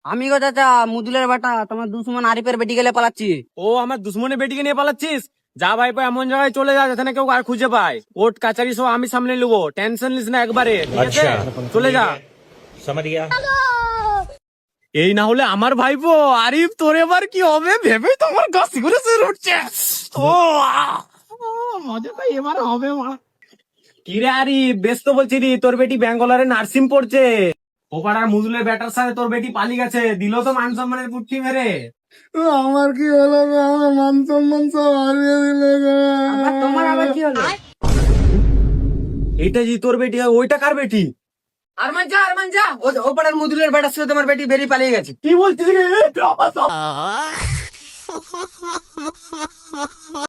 আমি গো চাচা মুদুলের বেটা, তোমার দুশ্মন আরিফের বেটি গেলে পালাচ্ছি। ও আমার দুশ্মনের বেটিকে নিয়ে পালাচ্ছিস? যা ভাই পা এমন জায়গায় চলে যা যেখানে কেউ আর খুঁজে পায়। কোর্ট কাচারি সব আমি সামনে নেবো, টেনশন নিস না একবারে, ঠিক আছে? চলে যা। समझ गया। এই না হলে আমার ভাইপো আরিফ, তোর এবার কি হবে ভেবে তোমার গা শিগুরে শিগুরে উঠছে। ও মজা তো এবার হবে মা। কি রে আরিফ, বেশ তো বলছি রে, তোর বেটি ব্যাঙ্গালোরে নার্সিং পড়ছে। ও পাড়ার মুজুলের ব্যাটার সাথে তোর বেটি পালিয়ে গেছে, দিল তো মান সম্মানের পুটকি মেরে। আমার কি হলো গো? আমার মান সম্মান সব হারিয়ে দিলে গো। তোমার আবার কি হলো? এটা জি তোর বেটি, ওইটা কার বেটি? আরমান যা, ও পাড়ার মুদুলের বেটার সাথে তোমার বেটি বেরিয়ে পালিয়ে গেছে। কি বলছিস রে?